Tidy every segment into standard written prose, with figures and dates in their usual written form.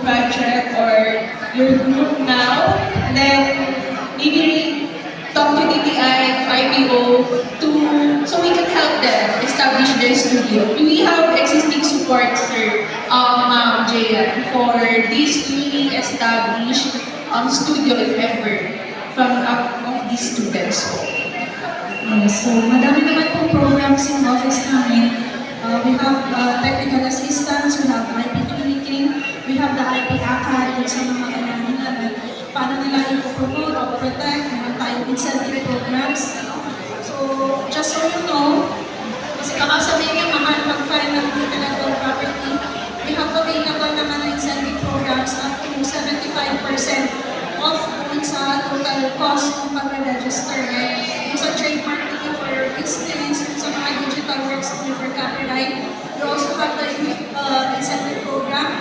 project or your group now, and then maybe talk to DTI, to IPO, so we can help them establish their studio. Do we have existing support, sir, Ma'am Jayan, for this newly established studio, if ever, from of these students? Yes, so madami naman pong programs yung office namin. We have technical assistance, we have IP tweaking, we have the IP ACAD sa mga kailangan namin. Paano nila i-promote o protect, meron tayong incentive programs. So, just so you know, kasi baka sabihin yung mahal mag-file ng intellectual property, we have available naman na incentive programs up to 75% off dun sa total cost ng pag-register. Yung sa trademark for your business, yung sa mga digital works for copyright. We also have the incentive program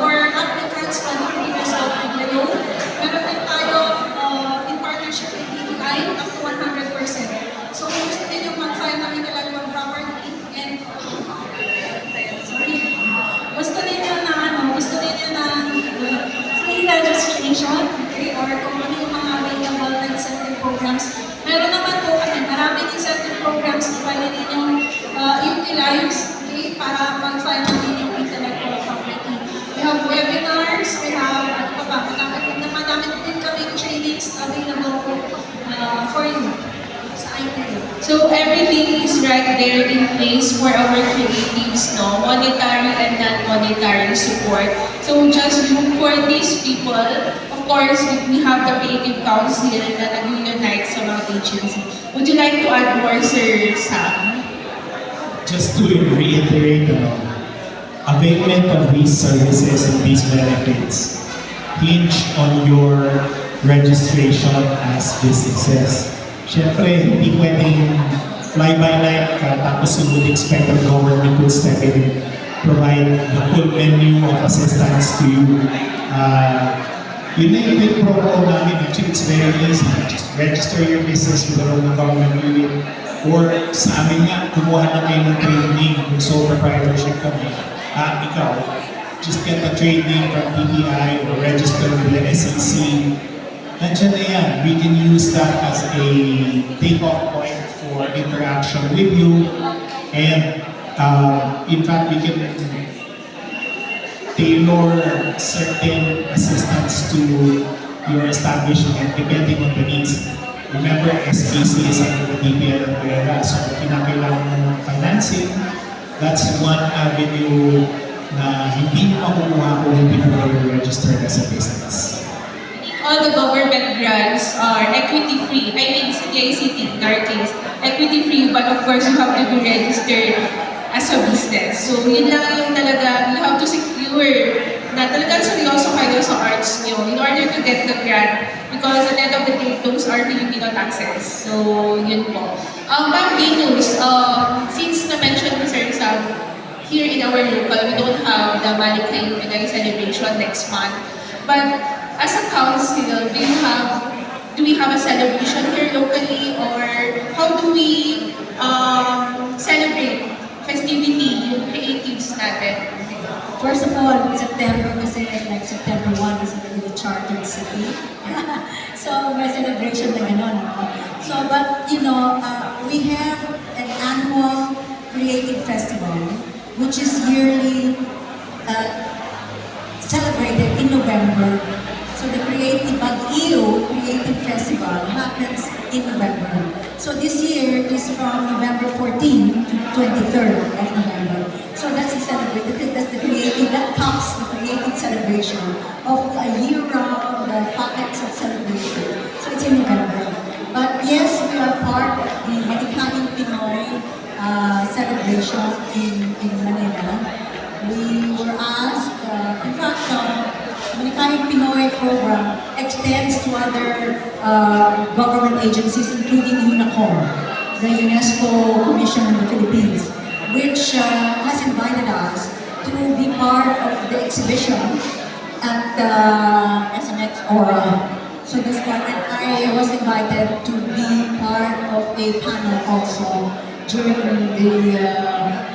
for applicants na hindi result of the loan. Meron din tayo in partnership with DTI up to 100%. So kung gusto din yung mag-file ng intellectual property and gusto ninyo na free registration, okay, or kung ano yung mga available na incentive programs. Meron naman po kami, maraming incentive programs na pwede ninyong utilize, okay, para mag-file ng inyong intellectual property. We have webinars, we have, ano pa ba, madami din kami trainings available for you sa IPO. So everything is right there in place for our creatives, no? Monetary and non-monetary support. So just look for these people. Of course, we have the Creative Council na nag-unite sa mga agency. Would you like to add more, Sir Sam? Just to reiterate, availment of these services and these benefits hinge on your registration as businesses. Siyempre, hindi pwedeng fly-by-night ka tapos you would expect the government would step in and provide the full menu of assistance to you. Yun na yung big promo namin. Actually, it's very easy. Just register your business with the local government unit. Or sa amin nga, kumuha na kayo ng training kung sole proprietorship kami. Ikaw, just get a training from PTI or register with the SEC. Nandiyan na yan. We can use that as a take-off point for interaction with you. And in fact, we can tailor certain assistance to your establishment depending on the needs. Remember, SPC is under the DPL umbrella. So, pinakailangan mo ng financing. That's one avenue na hindi mo makukuha kung hindi mo registered as a business. All the government grants are equity-free. I mean, CICT in our case, equity-free, but of course, you have to be registered as a business. So, yun lang yung talaga, you have to secure na talagang seryoso kayo sa arts nyo in order to get the grant because at the end of the day, those are Filipino taxes. So, yun po. Ma'am Venus, since na-mention mo, Sir Sam, here in our local, we don't have the Malikay Pinay celebration next month. But as a council, do we have a celebration here locally, or how do we celebrate festivity, yung creatives natin? First of all, September kasi like September 1 is really the chartered city. So may celebration na gano'n. So, but you know, we have an annual creative festival which is yearly celebrated in November. So the Baguio Creative Festival happens in November. So this year is from November 14 to 23rd of November. So that's the celebration, that's the creative, that comes the creative celebration of a year-round packets of celebration. So it's in November. But yes, we are part of the Malikayong Pinoy celebration in Manila. We were asked, in fact, Malikayong Pinoy program extends to other government agencies, including UNACOM, the UNESCO Commission on the Philippines, which has invited us to be part of the exhibition at SMX Aura. So this one, and I was invited to be part of a panel also during the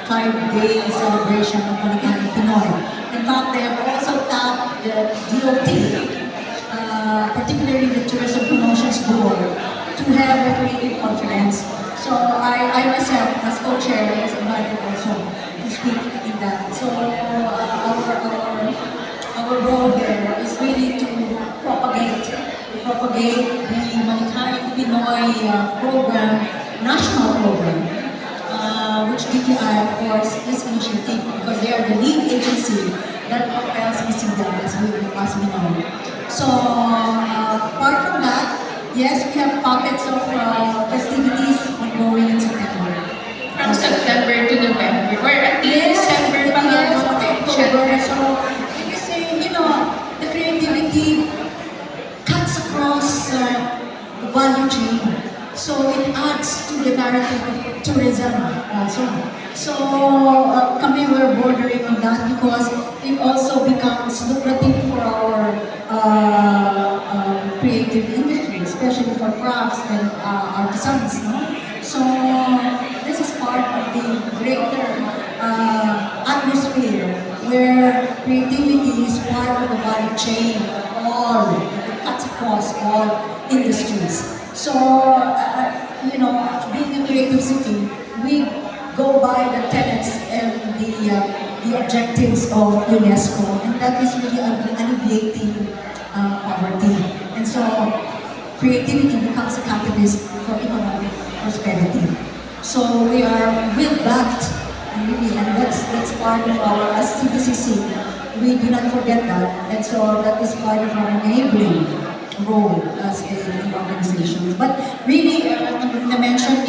5-day celebration of Malikayong Pinoy. In fact, they have also tapped the DOT, particularly the Tourism Promotions Board, to have a creative conference. So I myself, as co-chair, was invited also to speak in that. So our role there is really to propagate the Malikhaing Pinoy program, national program, which DTI, of course, is initiating because they are the lead agency that propels Visida, as we know. So, apart from that, yes, we have pockets of festivities ongoing in September. From September to November, or at Yes, December pa nga. yes, Okay, October. So, kasi, the creativity cuts across the value chain. So, it adds to the narrative of tourism also. So, kami were bordering on that because it also becomes lucrative for our creative industry, especially for crafts and artisans. No? So, this is part of the greater atmosphere where creativity is part of the value chain of all, it cuts across all industries. So, being a creative city, we go by the tenets and the objectives of UNESCO, and that is really alleviating poverty. And so, creativity becomes a catalyst for economic prosperity. So we are with that, really, and that's part of our, as CBCC, we do not forget that, and so that is part of our enabling role as an organization. But really, na-mention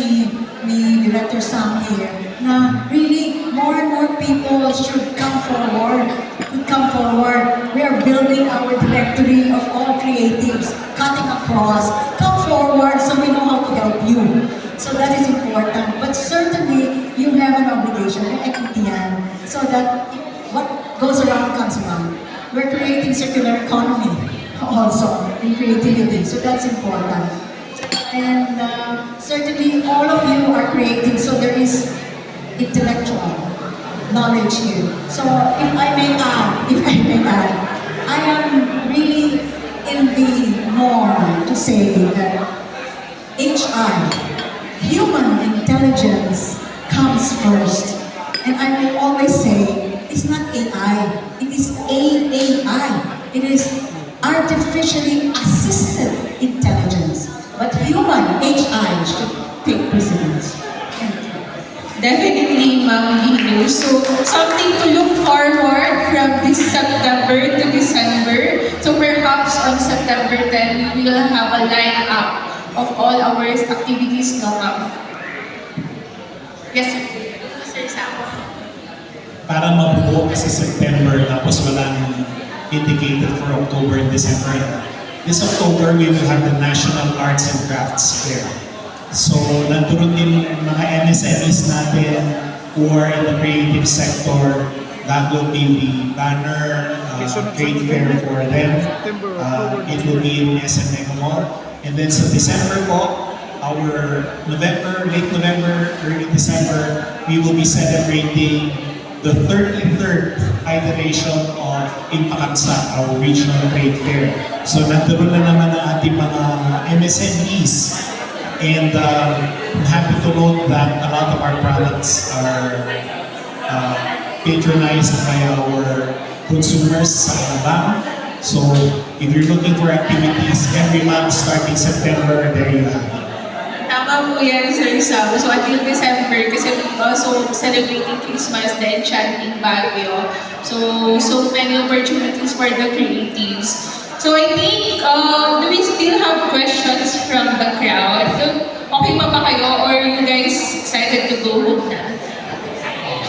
ni Director Sam here, na really more and more people should come forward. We are building our directory of all creatives, cutting across. Come forward so we know how to help you. So that is important. But certainly, you have an obligation, may equity yan, so that what goes around comes around. We're creating circular economy also in creativity, so that's important. And certainly all of you are creating, so there is intellectual knowledge here. So if I may add, I am really in the norm to say that HI, human intelligence, comes first. And I will always say, it's not AI, it is AAI. It is artificially assisted intelligence. But human HI should take precedence. Thank you. Definitely, Ma'am Lino. So, something to look forward from this September to December. So, perhaps on September 10, we will have a lineup of all our activities, no, Ma'am? Yes, sir. Sir Sam. Para mabuo kasi September tapos walang indicated for October and December. This October, we will have the National Arts and Crafts Fair. So, nandun din mga MSMEs natin who are in the creative sector. That will be the banner trade fair for them. It will be in SM Mall. And then sa December po, our late November, early December, we will be celebrating the 33rd iteration of Impakamsa, our regional trade fair. So nagkaroon na naman ang ating mga MSMEs. And I'm happy to note that a lot of our products are patronized by our consumers sa Alabang. So if you're looking for activities every month starting September, there you have it. Tama po yan, Sir Sam. So, until December, kasi also celebrating Christmas, the Enchanting Baguio. So many opportunities for the creatives. So, I think, do we still have questions from the crowd? Okay pa ba kayo? Or you guys excited to go home na?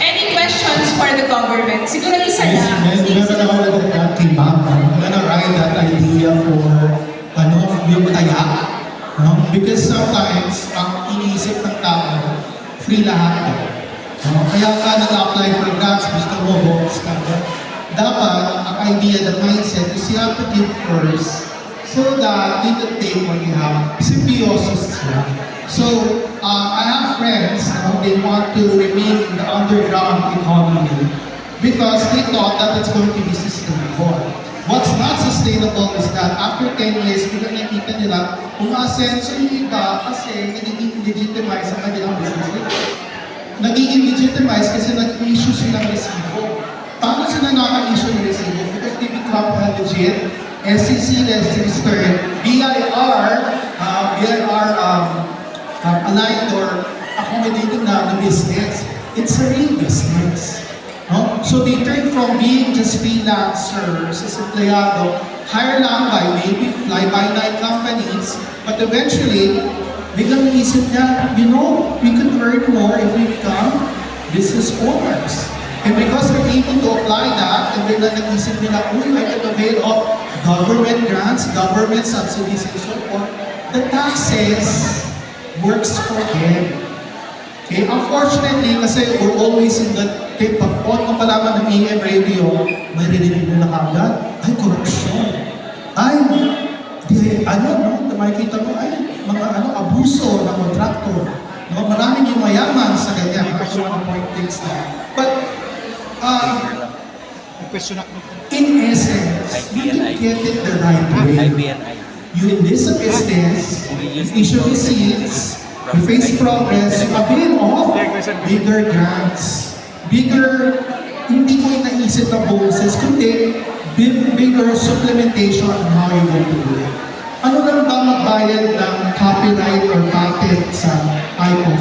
Any questions for the government? Siguro isa lang. Meron ako nagtatag kay Ma'am. I'm gonna write that idea for yung taya. No? Because sometimes, ang iniisip ng tao, free lahat. No? Kaya ka nag-apply for grants, gusto mo, bonus ka. Dapat, ang idea, the mindset is you have to give first so that you can take what you have. Symbiosis siya. So, I have friends, they want to remain in the underground economy because they thought that it's going to be sustainable. What sustainable is that after 10 years, biglang nakikita nila, umaasenso yung iba kasi nagiging legitimize ang kanilang business nila. Nagiging legitimize kasi nag-issue silang resibo. Paano sila naka-issue ng resibo? Because they become legit, SEC registered, BIR aligned or accommodating na the business. It's a real business. No? So they turn from being just freelancers, as empleyado, hire lang by maybe fly-by-night companies, but eventually, biglang naisip niya, you know, we could earn more if we become business owners. And because we're able to apply that, and biglang naisip nila, uy, I can avail of government grants, government subsidies, and so forth. The taxes works for them. Okay, unfortunately, kasi we're always in the tip pag mo palaman ng AM radio, may rinig mo na kagad, ay, korupsyon. Ay, no, makikita mo, ay, mga abuso ng kontraktor. No, maraming yung mayaman sa ganyan, kasi mga point things na. But, in essence, you can get it the right way. You enlist a business, you issue receipts, you face progress, you avail of bigger grants, bigger, hindi ko inaisip na bonuses, kundi bigger supplementation on how you going to do it. Ano lang ba magbayad ng copyright or patent sa iPhone?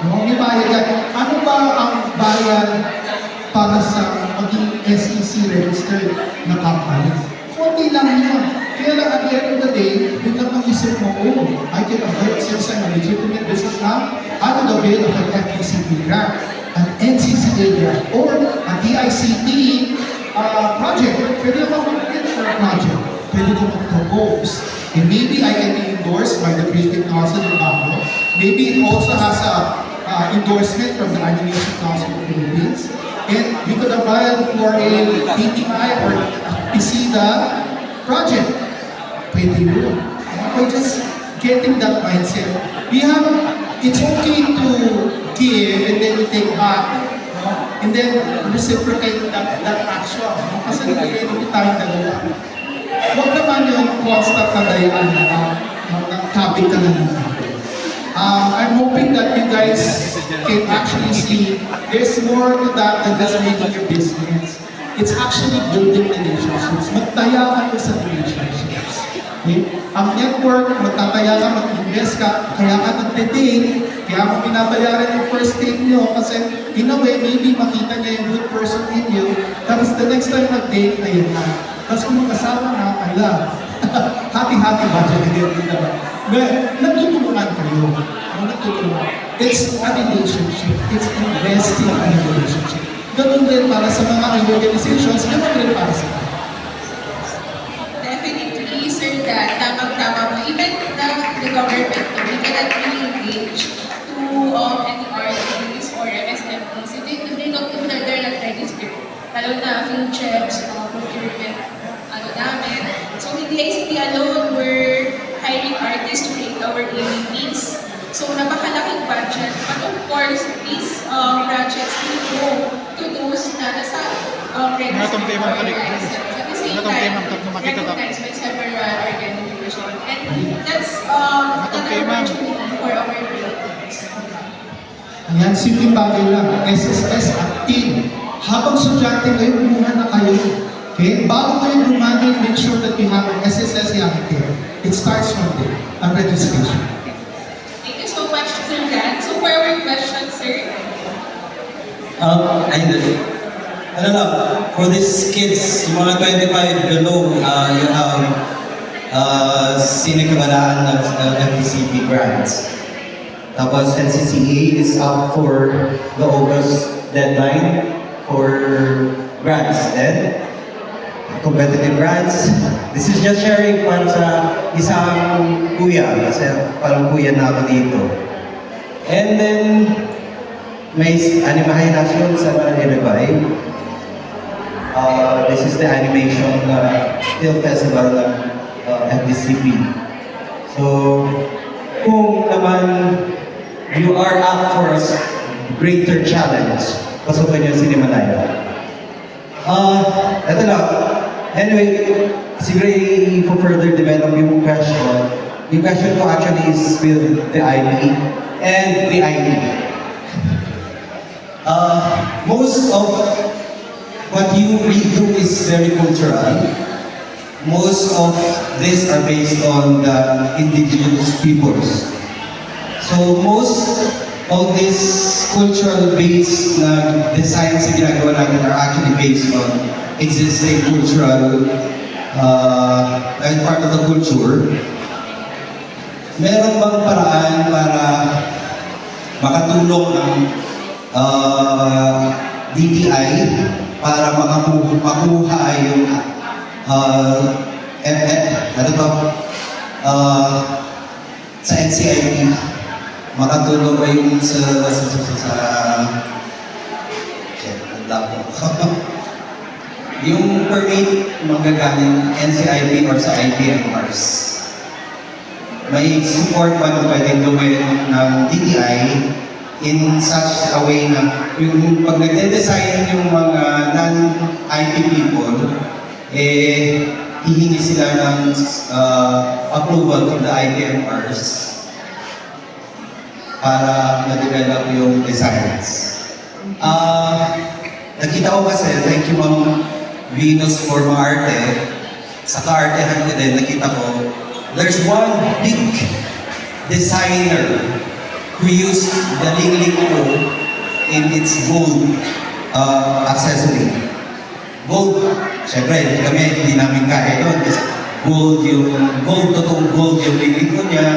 No? May bayad yan. Ano ba ang bayad para sa maging SEC registered na company? Konti lang yun. Kaya lang at the end of the day, biglang mag-isip mo, oh, I can avail, since I'm a legitimate business now, I can avail of an FTCP grant, an NCCA grant, or a DICT project. Pwede ako mag-bid for a project. Pwede ko mag-propose. And maybe I can be endorsed by the Creative Council of Bago. Maybe it also has a endorsement from the Animation Council of the Philippines. And we could apply for a PTI or PISIDA project. Pwede yun. We're just getting that mindset. It's okay to give and then you take back. No? And then reciprocate that action. No? Kasi nagkakaroon ko tayong dalawa. Huwag naman yung constant na dayaan ng kabig ka lang. I'm hoping that you guys can actually see there's more to that than just making your business. It's actually building relationships. Magtaya kayo sa relationships. Okay? Ang network, magtataya ka, mag-invest ka, kaya ka nag-date, kaya mo binabayaran yung first date nyo kasi in a way, maybe makita niya yung good person in you, tapos the next time mag-date, ayun na. Tapos kung mag-asawa na, ala, happy-happy ba dyan? Hindi naman. But, nagtutulungan kayo. Nagtutulungan. It's a relationship. It's investing in a relationship. Ganun din para sa mga organizations, ganun din para sa mga. Definitely, Sir Dan, tamang-tama po. Even the government, we cannot really engage to any RTs or MSMEs if they're not registered. Lalo na field checks, procurement, namin. So, hindi ICT alone, we're hiring artists to create our AVPs. So, napakalaking budget. But of course, these projects will go to those na nasa registered organizations. At the same time, recognized by several organizations. And that's an opportunity for our creators. Ayan, simpleng bagay lang. SSS active. Habang estudyante kayo, kumuha na kayo. Okay? Bago kayo lumagay, make sure that you have an SSS active. It starts from there, ang registration. Thank you so much, Sir Dan. So for our question, sir. Ano lang, for these kids, yung mga 25 below, you have sinikabalaan ng FTCP grants. Tapos NCCA is up for the August deadline for grants. Then, competitive grants. This is just sharing para sa isang kuya, kasi parang kuya na ako dito. And then, may animation sa Manilibay. This is the animation film festival ng FDCP. So, kung naman you are up for a greater challenge, pasukan niyo si Himalaya. Ito lang, Anyway, siguro for further develop yung question ko actually is with the IP and the ID. Most of what you read do is very cultural. Most of this are based on the indigenous peoples. So most of this cultural-based na designs na ginagawa natin are actually based on existing cultural as part of the culture. Meron bang paraan para makatulong ang DTI para makuha yung sa NCIP, makatulong ba yung yung permit manggagaling NCIP or sa IPMRs? May support ba na pwedeng gawin ng DTI in such a way na yung pag nagde-design yung mga non-IP people, hihingi sila ng approval from the IPMRs para ma-develop yung designs. Nakita ko kasi, thank you Ma'am Venus for Maarte, sa kaartehan ko din, nakita ko, there's one big designer who used the Ling Ling O in its gold accessory. Gold, syempre, hindi namin kaya yun kasi totoong gold yung Ling Ling O niya,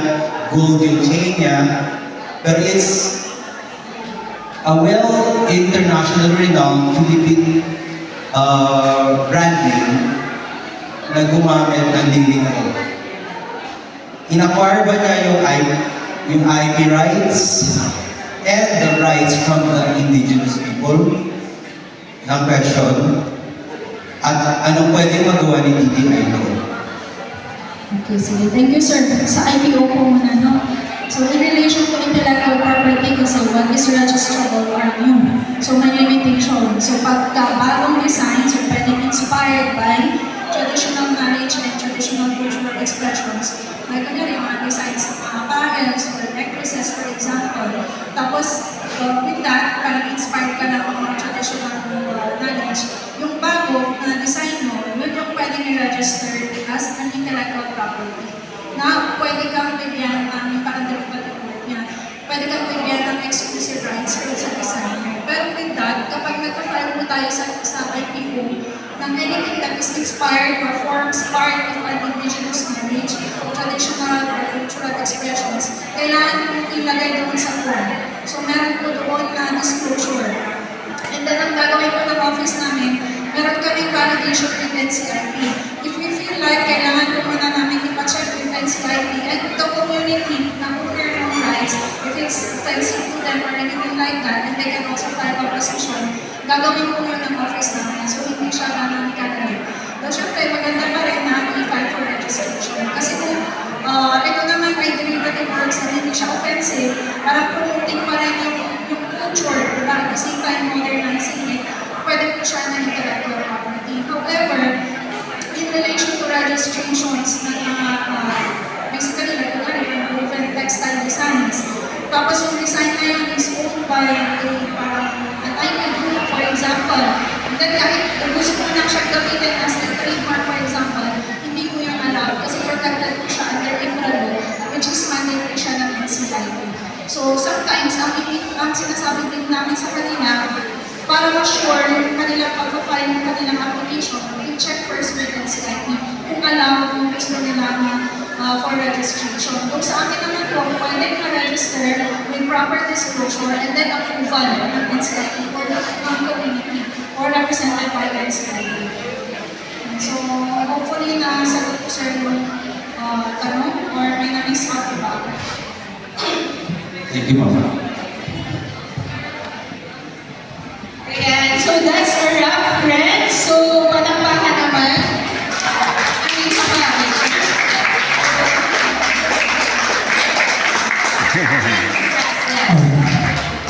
gold yung chain niya, pero it's a international renowned Philippine brand name na gumamit ng Ling Ling O. In-acquire ba niya yung IP rights and the rights from the indigenous people? Ang question. At anong pwedeng magawa ni DTI doon? Okay, sige. Thank you, sir. Sa IPO po muna, no? So, in relation to intellectual property, kasi what is registrable or new. So, may limitation. So, pagka bagong design, so pwedeng inspired by traditional knowledge and traditional cultural expressions. Like, kunyari, mga designs ng mga parents or necklaces, for example. Tapos, with that, parang inspired ka na ng mga traditional knowledge. Yung bago na design mo, yun yung pwedeng i-register as an intellectual property. Na pwede kang bigyan ng parang derivative niya, pwede kang bigyan ng exclusive rights for sa design. Pero with that, kapag nagka-file mo tayo sa IPO, ng anything that is inspired or forms part of an indigenous knowledge, traditional or cultural expressions, kailangan mong ilagay doon sa form. So meron po doon na disclosure. And then ang gagawin po ng office namin, meron kaming validation with NCIP. If we feel like kailangan po muna namin ipa-check with NCIP and the community na owner ng rights, if it's offensive to them or anything like that, and they can also file opposition, gagawin po yun ng office namin. So hindi siya ganun kadali. But syempre, maganda pa rin na i-file for registration. Kasi kung ito naman ay derivative works na hindi siya offensive, parang promoting pa rin yung culture, diba? At the same time, modernizing it, pwede po siya na intellectual property. However, in relation to registrations na basically, like woven textile designs, tapos yung design na yun is owned by an IP group, for example. And then kahit gusto mo na siya gamitin as a trademark, for example, hindi mo yung allowed kasi protected po siya under infra law, which is mandatory siya ng NCIP. So sometimes, ang sinasabi din namin sa kanila, para ma-sure kanilang pag-file ng kanilang application, i-check first with NCIP kung allowed yung gusto nila for registration. Kung sa akin naman po, pwede na-register with proper disclosure and then approval ng NCIP or ng community or represented by NCIP. So, hopefully na-sagot po sir yung tanong or may na-miss out ba? Thank you, Ma'am. Ayan, so that's a wrap, friends. So, palakpakan naman. Ang isa pa.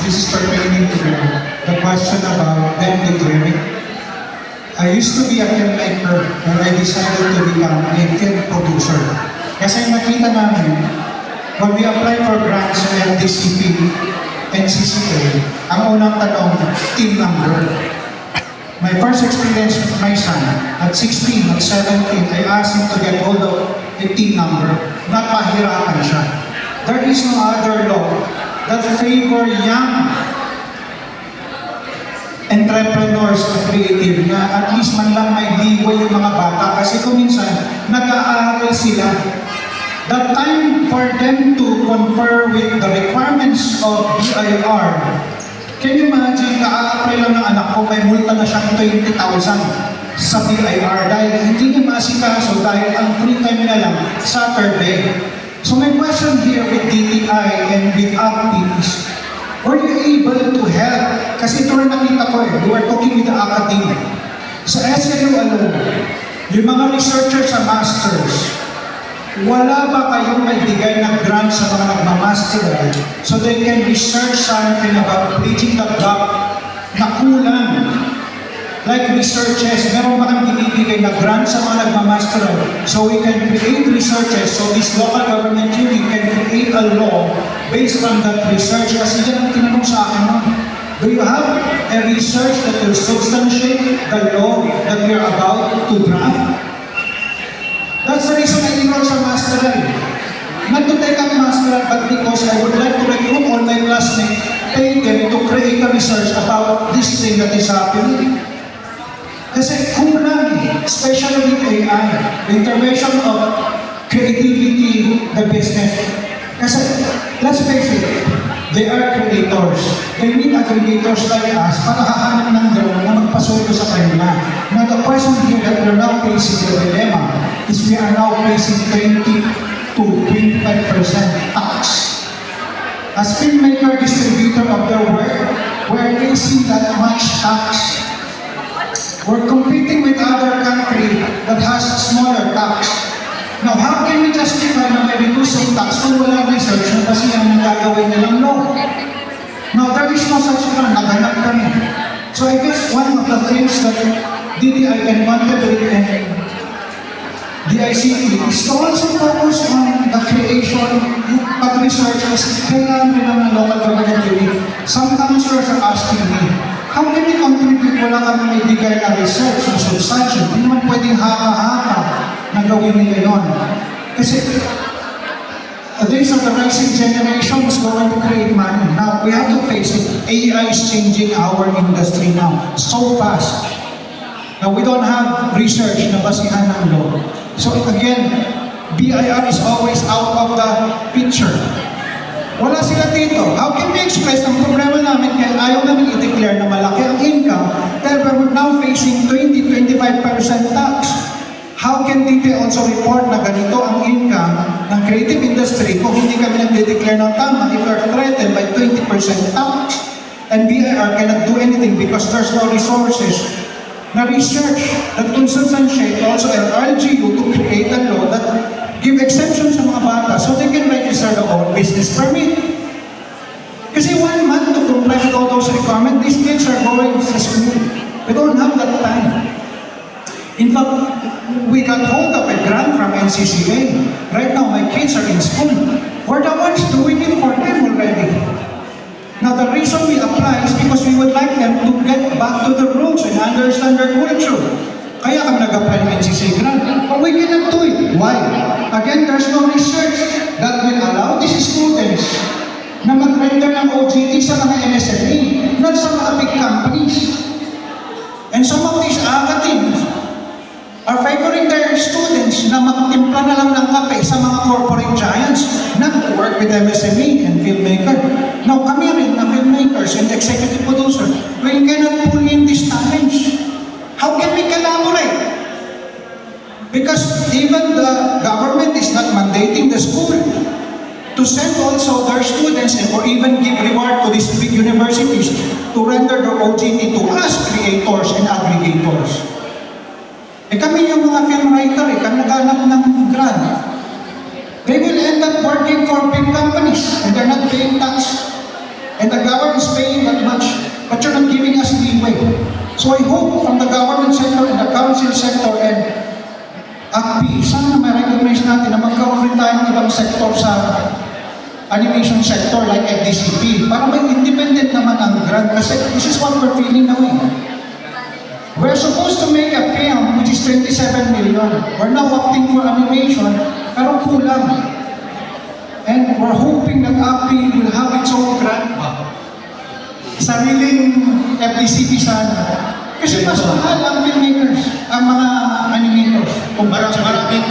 This is pertaining to the question about them declaring. I used to be a filmmaker and I decided to become a film producer. Kasi nakita namin, when we apply for grants sa LDCP, NCCA, ang unang tanong, team number. My first experience with my son, at 16, at 17, I asked him to get hold of a team number. Napahirapan siya. There is no other law that favor young entrepreneurs na creative na at least man lang may leeway yung mga bata kasi kung minsan nag-aaral sila. The time for them to confer with the requirements of BIR, can you imagine, ka-apply lang ng anak ko, may multa na siyang 20,000 sa BIR dahil hindi niya maasikaso dahil ang free time na lang Saturday. So my question here with DTI and with ACTI is, were you able to help? Kasi ito rin nakita ko we were talking with the academy. Sa SLU alone, yung mga researchers sa masters, wala ba kayong magbigay ng grant sa mga nagmamasteral so they can research something about bridging the gap na kulang? Like researches, meron ba kang binibigay na grant sa mga nagmamasteral so we can create researches so this local government unit can create a law based on that research? Kasi yan ang tinanong sa akin, no? Do you have a research that will substantiate the law that we are about to draft? That's the reason I enrolled sa masteral. Not to take up masteral, but because I would like to recruit all my classmates, pay them to create a research about this thing that is happening. Kasi kulang, especially with AI, the intervention of creativity, the business. Kasi, let's face it, they are creators. They need aggregators like us para hahanap ng drone na magpasweldo sa kanila. Now, the question here that we're now facing the dilemma is we are now facing 20 to 25% tax. As filmmaker, distributor of their work, we're facing that much tax. We're competing with other country that has smaller tax. Now, how can we justify na may reducing tax kung walang research na kasi ang gagawin nilang law? Now, there is no such thing. Naghanap kami. So, I guess one of the things that DTI can contribute and DICT is to also focus on the creation, pag-research kasi kailangan rin ng local government unit. Some councilors are asking me, how can we contribute? Wala kami may bigay na research na substantial. Hindi naman pwedeng haka-haka na gawin nila yun. Kasi these are the rising generation is going to create money. Now, we have to face it. AI is changing our industry now so fast. Now, we don't have research na basihan ng law. So again, BIR is always out of the picture. Wala sila dito. How can we express ang problema namin kaya ayaw namin i-declare na malaki ang income dahil we're now facing 20-25% tax? How can DTI also report na ganito ang income ng creative industry kung hindi kami nag-declare ng tama if we're threatened by 20% tax? And BIR cannot do anything because there's no resources na research that can substantiate also an LGU to create a law that give exemptions sa mga bata so they can register their own business permit. Kasi 1 month to comply with all those requirements, these kids are going to school. They don't have that time. In fact, we got hold of a grant from NCCA. Right now, my kids are in school. We're the ones doing it for them already. Now, the reason we apply is because we would like them to get back to the roots and understand their culture. Kaya kami nag-apply ng NCCA grant. But we cannot do it. Why? Again, there's no research that will allow these students na mag-render ng OJT sa mga MSME, not sa mga big companies. And some of these teams are favoring their students na magtimpla na lang ng kape sa mga corporate giants, not to work with MSME and filmmaker. Now, kami rin na filmmakers and executive producers, we cannot pull in these talents. How can we collaborate? Because even the government is not mandating the school to send also their students or even give reward to these big universities to render their OJT to us creators and aggregators. Kami yung mga film writer, kami naghanap ng grant. They will end up working for big companies and they're not paying tax. And the government is paying that much, but you're not giving us leeway. So I hope from the government sector and the council sector and ACPI, sana ma-recognize natin na magkaroon rin tayong ibang sector sa animation sector like FDCP para may independent naman ang grant kasi this is what we're feeling now. We're supposed to make a film which is 27 million. We're now opting for animation pero kulang. And we're hoping that ACPI will have its own grant ba? Sariling FDCP sana. Kasi mas mahal ang filmmakers, ang mga animators. Maraming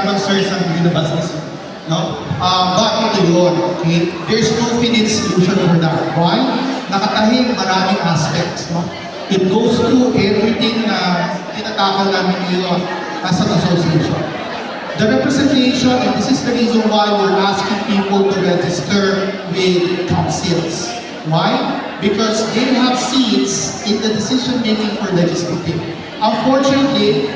concerns ang binabas no? But ito yun, okay? There's no finite solution for that. Why? Nakatahing maraming aspects, no? It goes through everything na tinatakal namin ngayon as an association. The representation, and this is the reason why we're asking people to register with councils. Why? Because they have seats in the decision making for legislative. Unfortunately,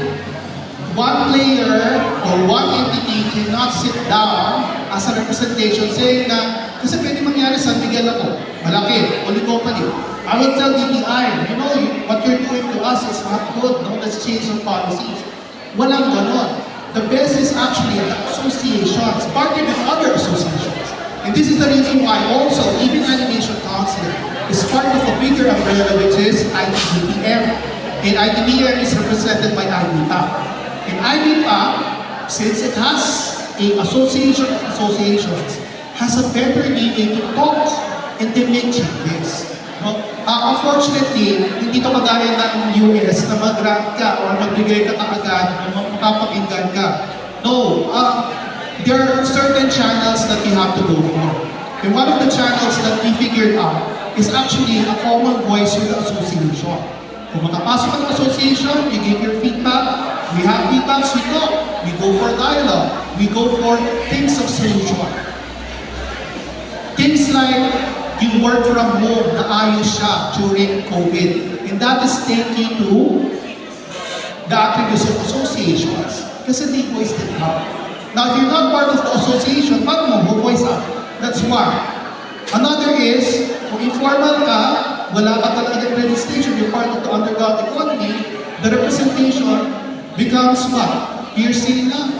one player or one entity cannot sit down as a representation saying na, kasi pwede mangyari San Miguel ako, malaki, oligopoly. I will tell DTI, you know, what you're doing to us is not good, no, let's change some policies. Walang ganon. The best is actually the associations, partner with other associations. And this is the reason why also, even Animation Council is part of a bigger umbrella which is IDBM. And IDBM is represented by IDPAC. And IDPAC, since it has a association of associations, has a better leeway to talk and to make changes. No? Unfortunately, hindi ito kagaya ng US na mag-grant ka o magbigay ka kaagad o makapakinggan ka. No, there are certain channels that we have to go for. And one of the channels that we figured out is actually a common voice with the association. Kung makapasok ang association, you give your feedback, we have feedbacks, we talk, we go for dialogue, we go for things of solution. Things like you work from home, naayos siya during COVID. And that is thank you to the attributes of associations. Kasi they voiced it out. Now, if you're not part of the association, paano mo voice out? That's one. Another is, kung informal ka, wala ka talaga registration, you're part of the underground economy, the representation becomes what? Hearsay na.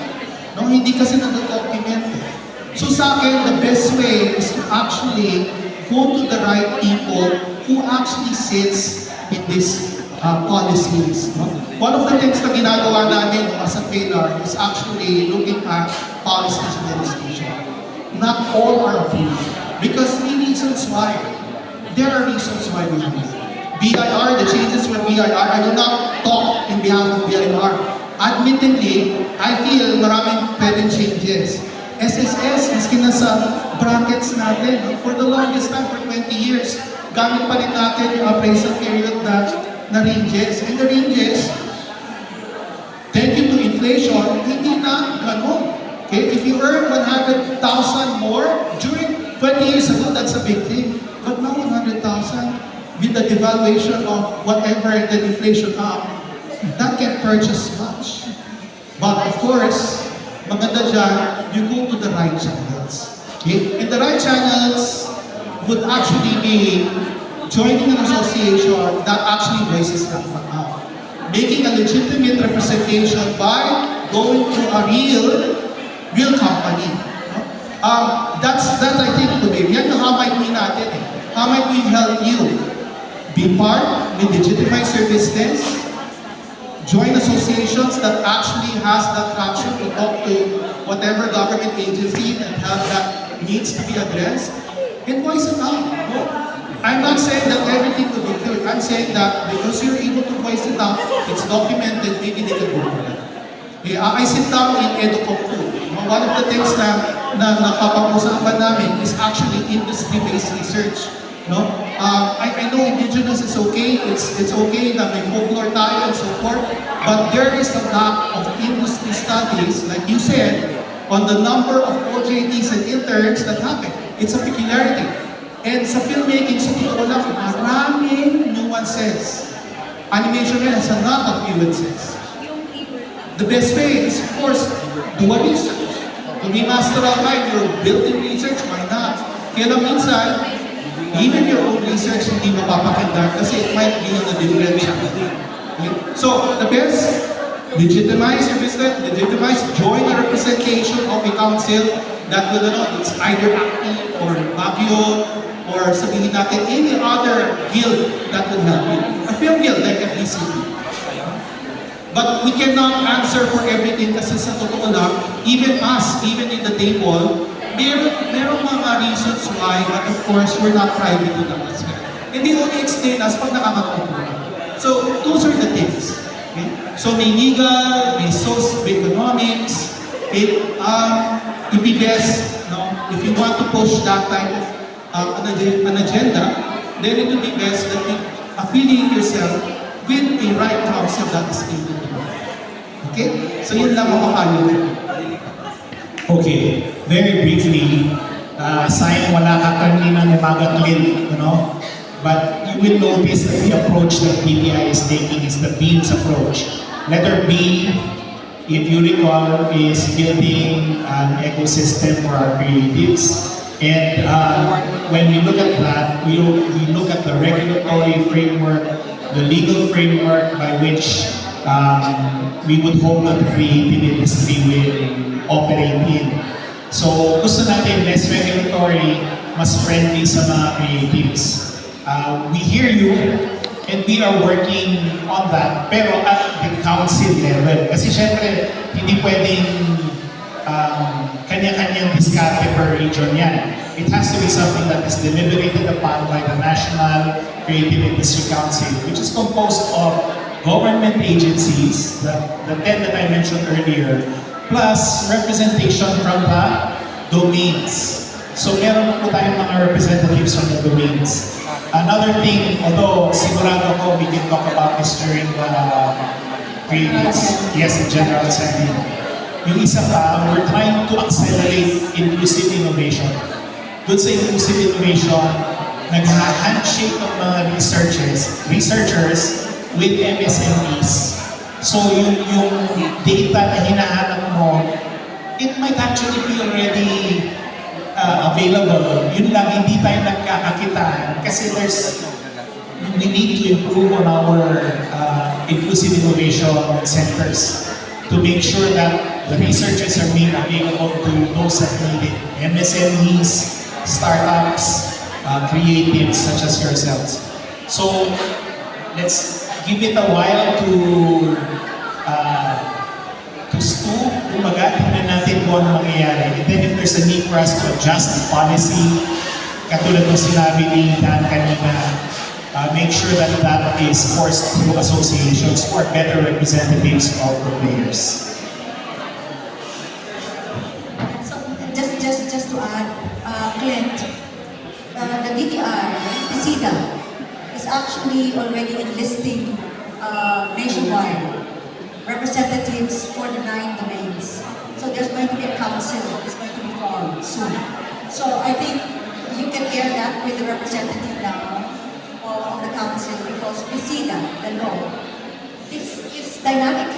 No, hindi kasi nag-document. So sa akin, the best way is to actually go to the right people who actually sits in these policies. No? One of the things na ginagawa namin as a pillar is actually looking at policies and legislation. Not all are approved. Because the reasons why. There are reasons why we do it. BIR, the changes from BIR, I do not talk in behalf of BIR. Admittedly, I feel maraming pwedeng changes. SSS, miski na sa brackets natin, for the longest time, for 20 years, gamit pa rin natin yung appraisal period na ranges. And the ranges, thank you to inflation, hindi na gano'n. Okay? If you earn 100,000 more, during 20 years ago, that's a big thing. But now 100,000, with the devaluation of whatever the inflation up, that can purchase much. But of course, maganda dyan, you go to the right channels. Okay? And the right channels would actually be joining an association that actually voices that out. Making a legitimate representation by going to a real company. That I think today, yan yung how might we natin eh. How might we help you be part, may legitimize your business, join associations that actually has that traction to talk to whatever government agency that have that needs to be addressed, and voice it out. No. I'm not saying that everything will be cured. I'm saying that because you're able to voice it out, it's documented, maybe they can go for it. I sit down in EduCom too. One of the things na napapag-usapan namin is actually industry-based research. No? I know indigenous is okay, it's okay na may folklore tayo and so forth, but there is a lack of industry studies, like you said, on the number of OJTs and interns that happen. It's a peculiarity. And sa filmmaking, sa totoo lang, maraming nuances. Animation rin has a lot of nuances. The best way is, of course, do a research. Kung may master outline, you're building research, why not? Kaya lang minsan, even your own research hindi mapapakinggan kasi it might be on a different channel. Okay? So, the best, legitimize your business, legitimize, join a representation of a council that will, it's either ACTI or Baguio or sabihin natin any other guild that will help you. A film guild like FDCP. But we cannot answer for everything kasi sa totoo lang, even us, even in the table, merong mga reasons why, but of course, we're not privy to them as well. And they only explain us pag nakakatulong. So, those are the things. Okay? So, may legal, may socio-economics, okay? It'd be best, no? If you want to push that type of an agenda, then it would be best that you affiliate yourself with a right council that is able to do. Okay? So yun lang mapapayo. Okay, very briefly, sayang wala ka kanina ng umaga clean, but you will notice that the approach that BPI is taking is the beams approach. Letter B, if you recall, is building an ecosystem for our creatives. And when we look at that, we look at the regulatory framework, the legal framework by which we would hope that the creative industry will operate in. So gusto natin less regulatory, mas friendly sa mga creatives. We hear you and we are working on that, pero at the council level. Kasi syempre, hindi pwedeng kanya-kanyang diskarte per region yan. It has to be something that is deliberated upon by the National Creative Industry Council, which is composed of government agencies, the 10 that I mentioned earlier, plus representation from the domains. So meron po tayong mga representatives from the domains. Another thing, although sigurado ko we can talk about this during the the General Assembly. Yung isa pa, we're trying to accelerate inclusive innovation. Doon sa inclusive innovation, nag-handshake ang mga researchers with MSMEs. So yung data na hinahanap mo, it might actually be already available. Yun lang, hindi tayo nagkakakitaan kasi we need to improve on our inclusive innovation centers to make sure that the researchers are made available to those that need it. MSMEs, startups, creatives such as yourselves. So let's give it a while to stew. Kumaga, tingnan natin kung ano mangyayari. And then if there's a need for us to adjust the policy, katulad ng sinabi ni Dan kanina, make sure that that is forced through associations for better representatives of the players. So just to add, Clint, the DTI, the CEDA, is actually already enlisting nationwide representatives for the 9 domains. So there's going to be a council that's going to be formed soon. So I think you can air that with the representative now of the council because we see that the law is dynamic.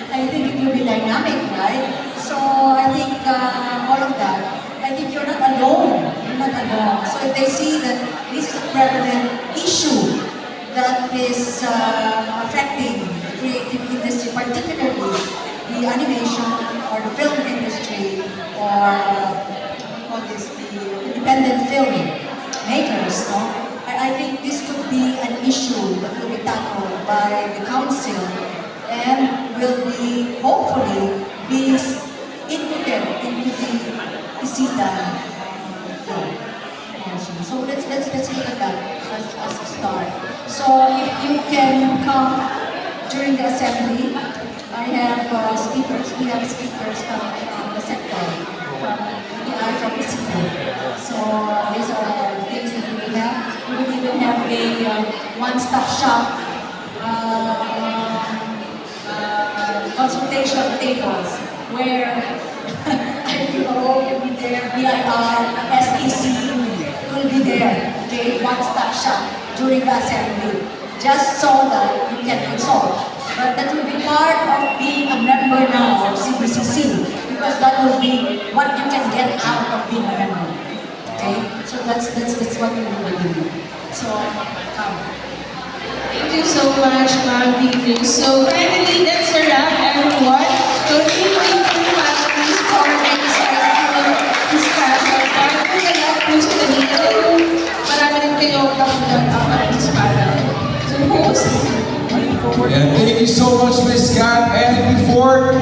I think it will be dynamic, right? So I think all of that. I think you're not alone. You're not alone. So if they see that this is a prevalent issue that is affecting the creative industry, particularly the animation or the film industry or the independent film makers, no? I think this could be an issue that will be tackled by the council and will be hopefully be inputted into the CEDA law. So let's look at that as a start. So if you can come during the assembly, I have speakers. We have speakers coming from the sector, from the CEDA. So these are things that we will have. We will even have a one-stop shop consultation tables where IPO can be there, BIR, SEC will be there, okay, one-stop shop during the assembly, just so that you can consult. But that will be part of being a member now of CBCC, because that will be what you can get out of being a member, okay? So that's what we will do. So, Thank you so much, Ma'am Venus. So finally, that's a wrap, everyone. So thank you to families for the insightful discussion. Bago na lang po sa kanila, marami rin kayong nakunan ang inspired. So host, And thank you so much, Miss Kat. And before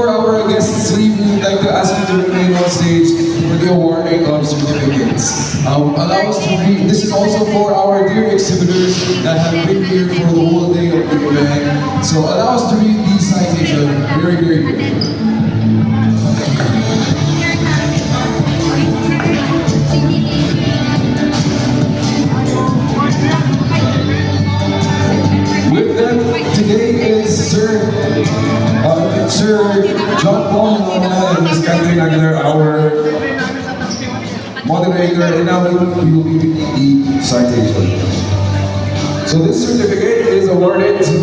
our guests leave, we would like to ask you to remain on stage for the awarding of certificates. Allow us to read. This is also for our dear exhibitors that have been here for the whole day of the event. So allow us to read these citations very, very quickly. With them today is Sir John Paul Nomina and Ms. Catherine Aguilar, our moderator, and now we will be reading the citation. So this certificate is awarded to,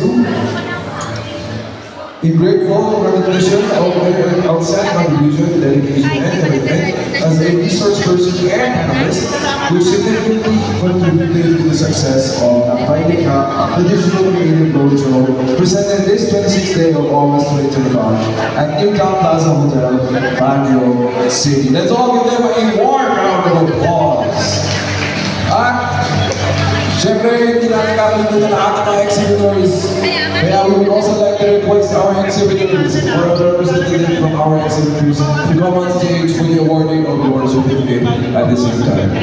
in grateful recognition of their outstanding contribution, dedication, and commitment as a resource person and analyst, which significantly contributed to the success of Napailika, the digital creative roadshow, presented this 26th day of August 2025 at Newtown Plaza Hotel, Baguio City. Let's all give them a warm round of applause. Siyempre, hindi natin kakalimutan ang ating mga exhibitors. Kaya we would also like to request our exhibitors or a representative from our exhibitors to come on stage for the awarding of your certificate at the same time.